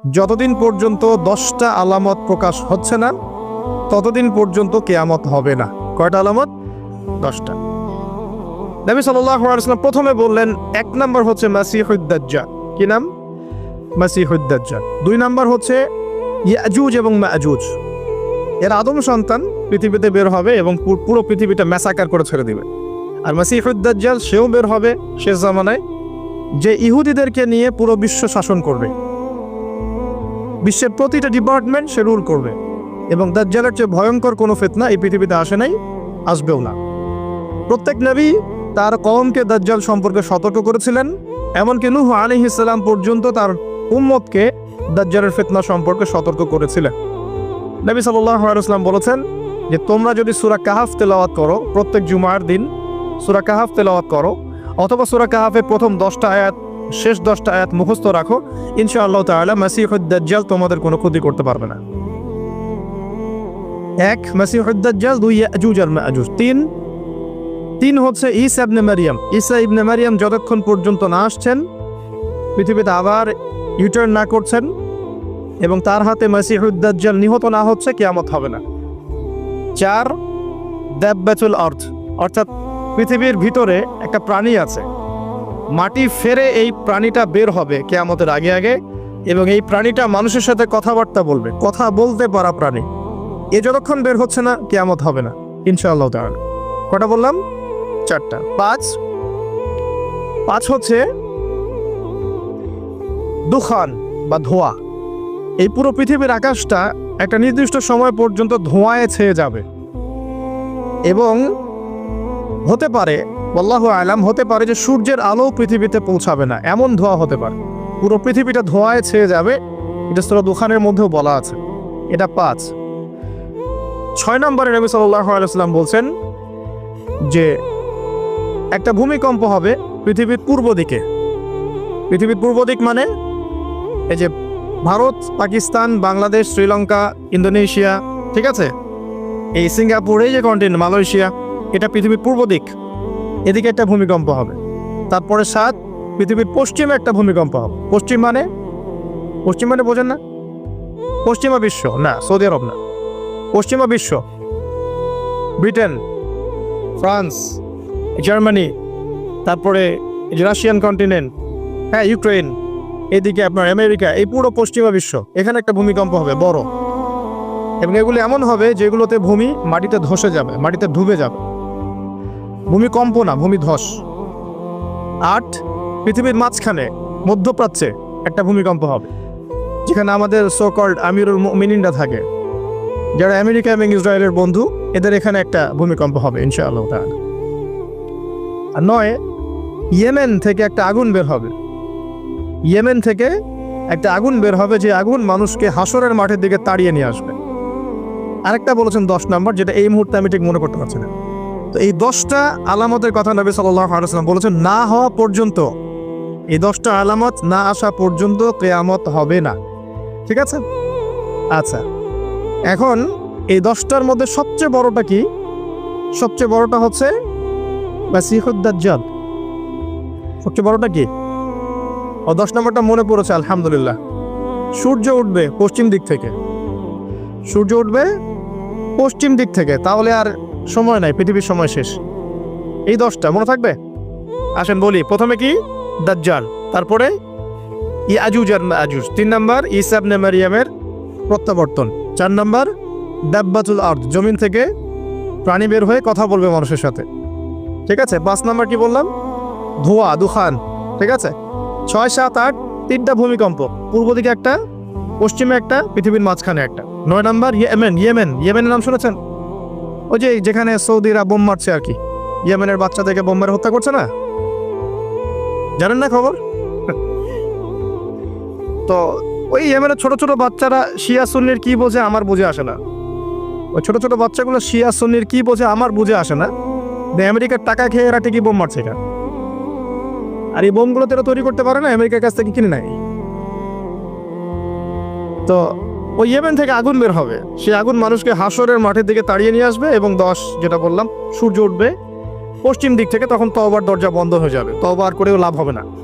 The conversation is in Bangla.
যতদিন পর্যন্ত 10টা আলামত প্রকাশ হচ্ছে না ততদিন পর্যন্ত কিয়ামত হবে না। কয়টা আলামত? 10টা। নবী সাল্লাল্লাহু আলাইহি ওয়াসাল্লাম প্রথমে বললেন 1 নাম্বার হচ্ছে মাসিহুদ দাজ্জাল। কি নাম? মাসিহুদ দাজ্জাল। 2 নাম্বার হচ্ছে ইয়াজুজ এবং মাজুজ। এর আদম সন্তান পৃথিবীতে বের হবে এবং পুরো পৃথিবীটা ম্যাসাকার করে ছেড়ে দিবে। আর মাসিহুদ দাজ্জাল সেও বের হবে শেষ জামানায়, যে ইহুদিদেরকে নিয়ে পুরো বিশ্ব শাসন করবে, বিশ্বের প্রতিটা ডিপার্টমেন্ট সে রুল করবে। এবং দাজ্জালের চেয়ে ভয়ঙ্কর কোনো ফিতনা এই পৃথিবীতে আসে নাই, আসবেও না। প্রত্যেক নবী তার কওমকে দাজ্জাল সম্পর্কে সতর্ক করেছিলেন, এমনকি নূহ আলাইহিস সালাম পর্যন্ত তার উম্মতকে দাজ্জালের ফিতনা সম্পর্কে সতর্ক করেছিলেন। নবী সাল্লাল্লাহু আলাইহি ওয়াসাল্লাম বলেছেন যে তোমরা যদি সূরা কাহাফ তেলাওয়াত করো, প্রত্যেক জুমার দিন সূরা কাহাফ তেলাওয়াত করো, অথবা সূরা কাহাফের প্রথম 10টা আয়াত শেষ 10টা আয়াত মুখস্থ রাখো, ইনশাআল্লাহ তাআলা মাসিহুদ দাজ্জাল তোমাদের কোনো ক্ষতি করতে পারবে না। 1 মাসিহুদ দাজ্জাল, 2 ইয়াজুজ আর মাজুজ, 3 হচ্ছে ঈসা ইবনে মারইয়াম। ঈসা ইবনে মারইয়াম যতক্ষণ পর্যন্ত না আসছেন, পৃথিবীতে আবার ইউটার্ন না করছেন এবং তার হাতে মাসিহুদ দাজ্জাল নিহত না হচ্ছে, কিয়ামত হবে না। 4 দাব্বাতুল আরদ, অর্থাৎ পৃথিবীর ভিতরে একটা প্রাণী আছে, মাটি ফেরে এই প্রাণীটা বের হবে কিয়ামতের আগে আগে, এবং এই প্রাণীটা মানুষের সাথে কথাবার্তা বলবে, কথা বলতে পারা প্রাণী। এ যতক্ষণ বের হচ্ছে না কিয়ামত হবে না ইনশাআল্লাহ তাআলা। কটা বললাম? 4টা। 5 হচ্ছে দুখান বা ধোঁয়া। এই পুরো পৃথিবীর আকাশটা একটা নির্দিষ্ট সময় পর্যন্ত ধোঁয়ায় ছেয়ে যাবে এবং হতে পারে, আল্লাহু আ'লাম, হতে পারে যে সূর্যের আলো পৃথিবীতে পৌঁছাবে না, এমন ধোঁয়া হতে পারে। পুরো পৃথিবীটা ধোঁয়ায় ছেয়ে যাবে, এটা সূরা দুখানের মধ্যেও বলা আছে। এটা 5। 6 নম্বরে নবী সাল্লাল্লাহু আলাইহি ওয়াসাল্লাম বলছেন যে একটা ভূমিকম্প হবে পৃথিবীর পূর্ব দিকে। পৃথিবীর পূর্ব দিক মানে এই যে ভারত, পাকিস্তান, বাংলাদেশ, শ্রীলঙ্কা, ইন্দোনেশিয়া, ঠিক আছে, এই সিঙ্গাপুর, এই যে কন্টিনেন্ট, মালয়েশিয়া, এটা পৃথিবীর পূর্ব দিক, এদিকে একটা ভূমিকম্প হবে। তারপরে 7 পৃথিবীর পশ্চিমে একটা ভূমিকম্প হবে। পশ্চিম মানে বোঝেন না? পশ্চিমা বিশ্ব না, সৌদি আরব না, পশ্চিমা বিশ্ব, ব্রিটেন, ফ্রান্স, জার্মানি, তারপরে রাশিয়ান কন্টিনেন্ট, হ্যাঁ, ইউক্রেন, এদিকে আপনার আমেরিকা, এই পুরো পশ্চিমা বিশ্ব, এখানে একটা ভূমিকম্প হবে বড়। এবং এগুলো এমন হবে যেগুলোতে ভূমি মাটিতে ধসে যাবে, মাটিতে ডুবে যাবে। ভূমিকম্প না, ভূমিধস। 8 পৃথিবীর মাঝখানে মধ্যপ্রাচ্যে একটা ভূমিকম্প হবে, যেখানে আমাদের সো কল্ড আমিরুল মুমিনিনরা থাকে, যারা আমেরিকা এবং ইসরায়েলের বন্ধু, এদের এখানে একটা ভূমিকম্প হবে ইনশাআল্লাহ তাআলা। আর 9 ইয়েমেন থেকে একটা আগুন বের হবে। ইয়েমেন থেকে একটা আগুন বের হবে, যে আগুন মানুষকে হাসরের মাঠের দিকে তাড়িয়ে নিয়ে আসবে। আরেকটা বলেছেন 10 নম্বর, যেটা এই মুহূর্তে আমি ঠিক মনে করতে পারছি না। তো এই 10টা আলামতের কথা নবী সাল্লাল্লাহু আলাইহি ওয়াসাল্লাম বলেছেন, না হওয়া পর্যন্ত, এই 10টা আলামত না আসা পর্যন্ত কিয়ামত হবে না। ঠিক আছে? আচ্ছা, এখন এই 10টার মধ্যে সবচেয়ে বড়টা কি? সবচেয়ে বড়টা হচ্ছে মাসিহুদ দাজ্জাল। সবচেয়ে বড়টা কি? 10 নম্বরটা মনে পড়েছে, আলহামদুলিল্লাহ। সূর্য উঠবে পশ্চিম দিক থেকে, সূর্য উঠবে পশ্চিম দিক থেকে, তাহলে আর সময় নাই, পৃথিবীর সময় শেষ। এই 10টা মনে থাকবে? আসেন বলি। প্রথমে কি? দাজ্জাল, তারপরে ইয়াজুজ আর মাজুজ, 3 নাম্বার ঈসা ইবনে মারইয়ামের প্রত্যাবর্তন, 4 নাম্বার দাব্বাতুল আরদ, জমিন থেকে প্রাণী বের হয়ে কথা বলবে মানুষের সাথে, ঠিক আছে। 5 নাম্বার কি বললাম? ধোঁয়া, দুখান, ঠিক আছে। 6, 7, 8 3টা ভূমিকম্প, পূর্ব দিকে একটা, পশ্চিমে একটা, পৃথিবীর মাঝখানে একটা। 9 নাম্বার ইয়েমেনের নাম শুনেছেন? ওই যে যেখানে সৌদিরা বোম মারছে আর কি, ইয়েমেনের বাচ্চা থেকে বোম মেরে হত্যা করছে না, জানেন না খবর? তো ওই ইয়েমেনের ছোট ছোট বাচ্চারা শিয়া সুন্নির কি বোঝে আমার বুঝে আসে না। ওই ছোট ছোট বাচ্চাগুলো শিয়া সুন্নির কি বোঝে আমার বুঝে আসে না। আমেরিকার টাকা খেয়ে এরা ঠিকই বোম মারছে এটা, আর এই বোমগুলো তো এরা তৈরি করতে পারে না, আমেরিকার কাছ থেকে কিনে নেয়। তো ওই ইয়েমেন থেকে আগুন বের হবে, সেই আগুন মানুষকে হাসরের মাঠের দিকে তাড়িয়ে নিয়ে আসবে। এবং 10 যেটা বললাম, সূর্য উঠবে পশ্চিম দিক থেকে, তখন তওবার দরজা বন্ধ হয়ে যাবে, তওবা আর করেও লাভ হবে না।